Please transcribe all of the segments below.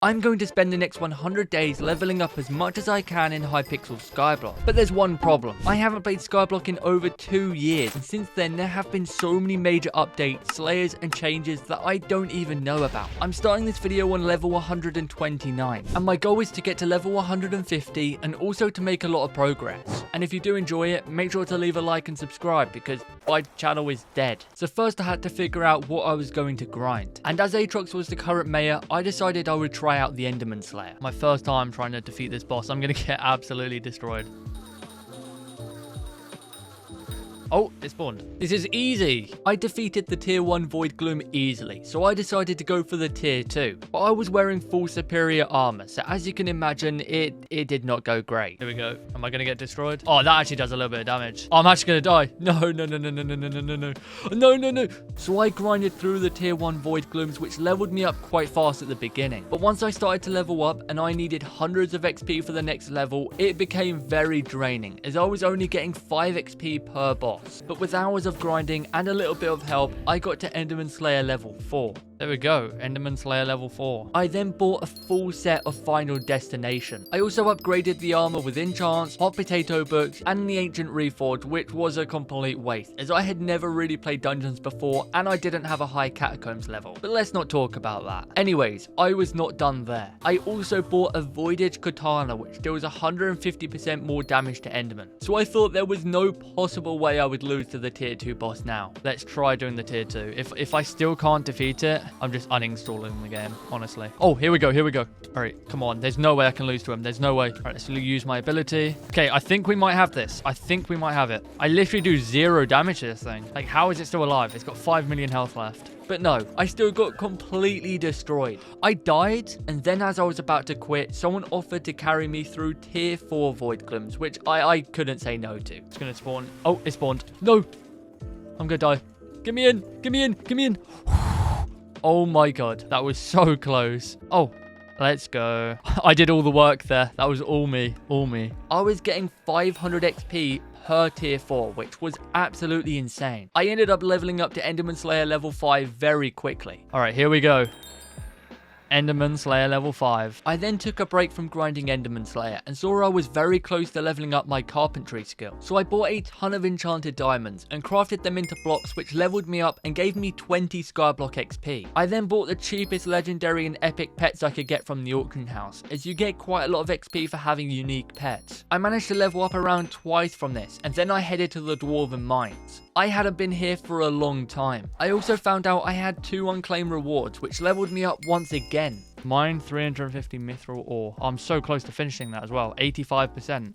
I'm going to spend the next 100 days leveling up as much as I can in Hypixel Skyblock. But there's one problem. I haven't played Skyblock in over 2 years, and since then there have been so many major updates, slayers, and changes that I don't even know about. I'm starting this video on level 129, and my goal is to get to level 150 and also to make a lot of progress. And if you do enjoy it, make sure to leave a like and subscribe because my channel is dead. So first I had to figure out what I was going to grind. And as Aatrox was the current mayor, I decided I would try out the Enderman Slayer. My first time trying to defeat this boss, I'm going to get absolutely destroyed. Oh, it spawned. This is easy. I defeated the tier 1 Void Gloom easily, so I decided to go for the tier 2. But I was wearing full superior armor, so as you can imagine, it did not go great. Here we go. Am I going to get destroyed? Oh, that actually does a little bit of damage. Oh, I'm actually going to die. No. So I grinded through the tier 1 Void Glooms, which leveled me up quite fast at the beginning. But once I started to level up and I needed hundreds of XP for the next level, it became very draining, as I was only getting 5 XP per boss. But with hours of grinding and a little bit of help, I got to Enderman Slayer level 4. There we go, Enderman Slayer level 4. I then bought a full set of Final Destination. I also upgraded the armor with enchants, hot potato books, and the ancient reforged, which was a complete waste, as I had never really played dungeons before and I didn't have a high catacombs level. But let's not talk about that. Anyways, I was not done there. I also bought a Voidage Katana, which deals 150% more damage to Enderman. So I thought there was no possible way I would lose to the tier 2 boss now. Let's try doing the tier 2. If I still can't defeat it, I'm just uninstalling the game, honestly. Oh, here we go. All right, come on. There's no way I can lose to him. There's no way. All right, let's use my ability. Okay, I think we might have this. I think we might have it. I literally do 0 damage to this thing. Like, how is it still alive? It's got 5 million health left. But no, I still got completely destroyed. I died, and then as I was about to quit, someone offered to carry me through tier 4 Void Glooms, which I couldn't say no to. It's gonna spawn. Oh, it spawned. No! I'm gonna die. Get me in! Oh my god, that was so close. Oh, let's go. I did all the work there. That was all me. I was getting 500 XP per tier 4, which was absolutely insane. I ended up leveling up to Enderman Slayer level 5 very quickly. All right, here we go. Enderman Slayer level 5. I then took a break from grinding Enderman Slayer and saw I was very close to leveling up my carpentry skill. So I bought a ton of enchanted diamonds and crafted them into blocks, which leveled me up and gave me 20 Skyblock XP. I then bought the cheapest legendary and epic pets I could get from the auction house, as you get quite a lot of XP for having unique pets. I managed to level up around twice from this, and then I headed to the Dwarven Mines. I hadn't been here for a long time. I also found out I had 2 unclaimed rewards, which leveled me up once again. Mine 350 mithril ore. I'm so close to finishing that as well. 85%.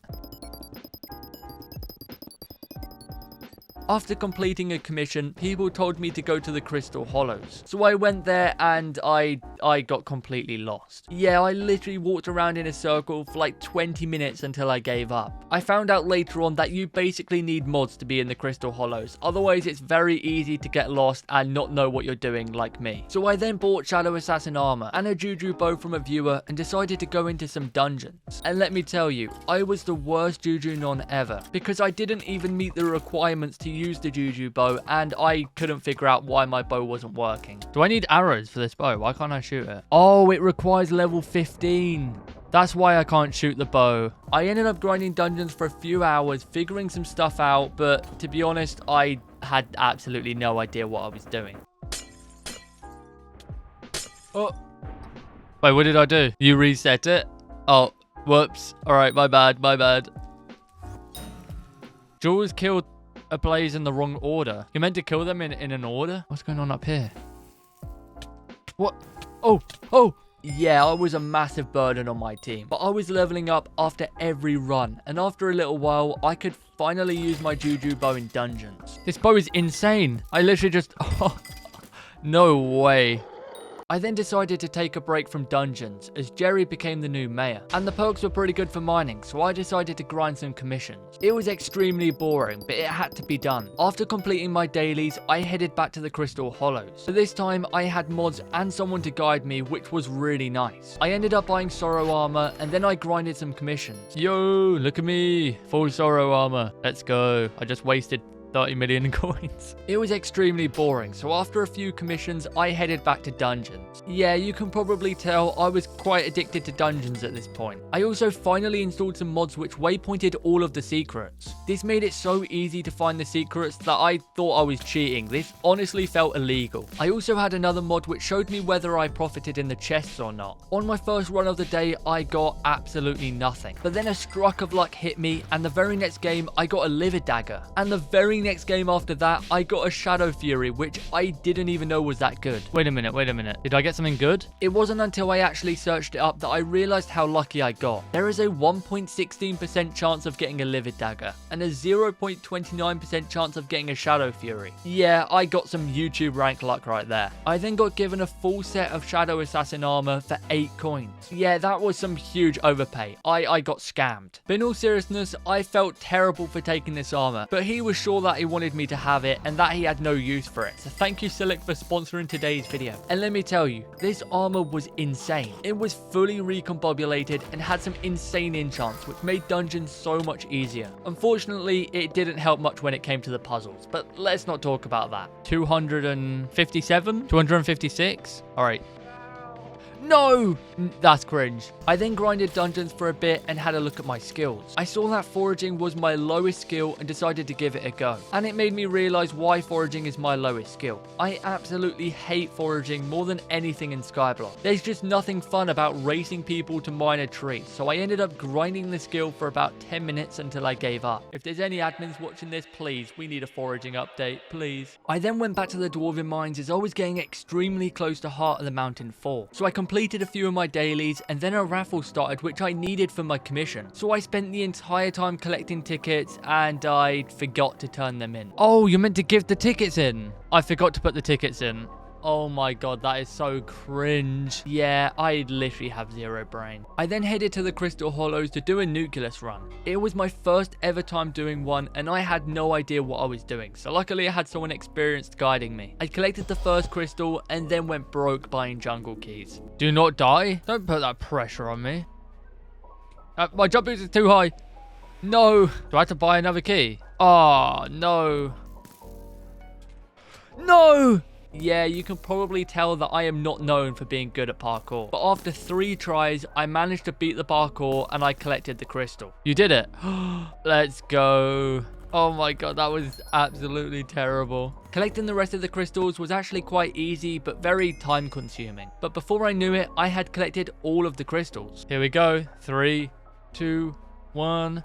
After completing a commission, people told me to go to the Crystal Hollows. So I went there and I got completely lost. Yeah, I literally walked around in a circle for like 20 minutes until I gave up. I found out later on that you basically need mods to be in the Crystal Hollows. Otherwise, it's very easy to get lost and not know what you're doing like me. So I then bought Shadow Assassin armor and a Juju bow from a viewer and decided to go into some dungeons. And let me tell you, I was the worst Juju non ever because I didn't even meet the requirements to use the Juju bow and I couldn't figure out why my bow wasn't working. Do I need arrows for this bow? Why can't I shoot it? Oh, it requires level 15. That's why I can't shoot the bow. I ended up grinding dungeons for a few hours, figuring some stuff out, but to be honest, I had absolutely no idea what I was doing. Oh. Wait, what did I do? You reset it? Oh, whoops. All right, my bad. Jules killed a blaze in the wrong order. You're meant to kill them in an order? What's going on up here? What? Oh! Yeah, I was a massive burden on my team, but I was leveling up after every run, and after a little while, I could finally use my Juju bow in dungeons. This bow is insane. I literally just... Oh, no way. I then decided to take a break from dungeons as Jerry became the new mayor, and the perks were pretty good for mining, so I decided to grind some commissions. It was extremely boring, but it had to be done. After completing my dailies, I headed back to the Crystal Hollows. So this time I had mods and someone to guide me, which was really nice. I ended up buying Sorrow armor and then I grinded some commissions. Yo, look at me, full Sorrow armor. Let's go. I just wasted 30 million coins. It was extremely boring, so after a few commissions, I headed back to dungeons. Yeah, you can probably tell I was quite addicted to dungeons at this point. I also finally installed some mods which waypointed all of the secrets. This made it so easy to find the secrets that I thought I was cheating. This honestly felt illegal. I also had another mod which showed me whether I profited in the chests or not. On my first run of the day, I got absolutely nothing. But then a struck of luck hit me, and the very next game, I got a livid dagger. And the very next game after that, I got a shadow fury, which I didn't even know was that good. Wait a minute. Did I get something good? It wasn't until I actually searched it up that I realized how lucky I got. There is a 1.16% chance of getting a livid dagger, and a 0.29% chance of getting a shadow fury. Yeah, I got some YouTube rank luck right there. I then got given a full set of shadow assassin armor for 8 coins. Yeah, that was some huge overpay. I got scammed. But in all seriousness, I felt terrible for taking this armor, but he was sure that he wanted me to have it and that he had no use for it. So thank you, Silic, for sponsoring today's video. And let me tell you, this armor was insane. It was fully recombobulated and had some insane enchants, which made dungeons so much easier. Unfortunately, it didn't help much when it came to the puzzles, but let's not talk about that. 257? 256? Alright. No! That's cringe. I then grinded dungeons for a bit and had a look at my skills. I saw that foraging was my lowest skill and decided to give it a go. And it made me realize why foraging is my lowest skill. I absolutely hate foraging more than anything in Skyblock. There's just nothing fun about racing people to mine a tree, so I ended up grinding the skill for about 10 minutes until I gave up. If there's any admins watching this, please, we need a foraging update, please. I then went back to the Dwarven Mines as I was getting extremely close to Heart of the Mountain 4. So I completed a few of my dailies, and then a raffle started which I needed for my commission. So I spent the entire time collecting tickets and I forgot to turn them in. Oh, you're meant to give the tickets in. I forgot to put the tickets in. Oh my god, that is so cringe. Yeah, I literally have zero brain. I then headed to the Crystal Hollows to do a Nucleus run. It was my first ever time doing one, and I had no idea what I was doing, so luckily I had someone experienced guiding me. I collected the first crystal and then went broke buying jungle keys. Do not die. Don't put that pressure on me. My jump boost is too high. No. Do I have to buy another key? Oh, no. No! Yeah, you can probably tell that I am not known for being good at parkour. But after 3 tries, I managed to beat the parkour and I collected the crystal. You did it. Let's go. Oh my god, that was absolutely terrible. Collecting the rest of the crystals was actually quite easy, but very time consuming. But before I knew it, I had collected all of the crystals. Here we go. 3, 2, 1.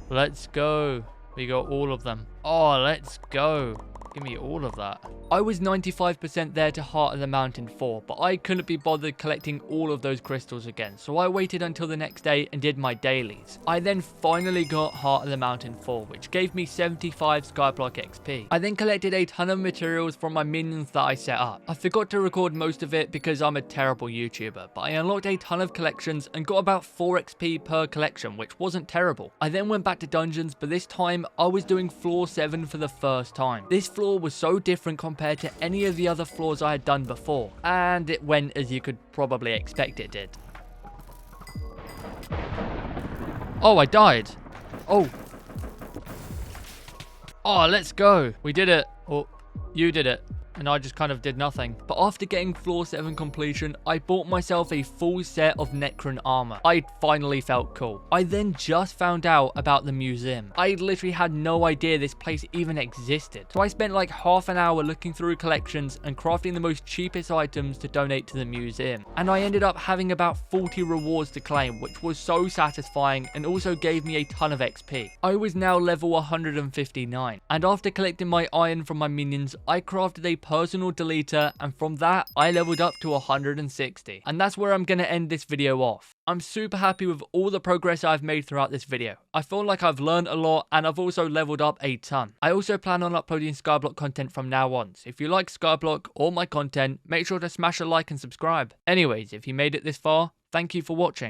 Let's go. We got all of them. Oh, let's go. Give me all of that. I was 95% there to Heart of the Mountain 4, but I couldn't be bothered collecting all of those crystals again, so I waited until the next day and did my dailies. I then finally got Heart of the Mountain 4, which gave me 75 Skyblock XP. I then collected a ton of materials from my minions that I set up. I forgot to record most of it because I'm a terrible YouTuber, but I unlocked a ton of collections and got about 4 XP per collection, which wasn't terrible. I then went back to dungeons, but this time I was doing floor 7 for the first time. This floor was so different compared to any of the other floors I had done before, and it went as you could probably expect it did. Oh, I died. Oh, let's go. We did it. Oh, you did it. And I just kind of did nothing. But after getting floor 7 completion, I bought myself a full set of Necron armor. I finally felt cool. I then just found out about the museum. I literally had no idea this place even existed. So I spent like half an hour looking through collections and crafting the most cheapest items to donate to the museum. And I ended up having about 40 rewards to claim, which was so satisfying and also gave me a ton of XP. I was now level 159. And after collecting my iron from my minions, I crafted a personal deleter, and from that I leveled up to 160. And that's where I'm going to end this video off. I'm super happy with all the progress I've made throughout this video. I feel like I've learned a lot and I've also leveled up a ton. I also plan on uploading Skyblock content from now on, so if you like Skyblock or my content, make sure to smash a like and subscribe. Anyways, if you made it this far, thank you for watching.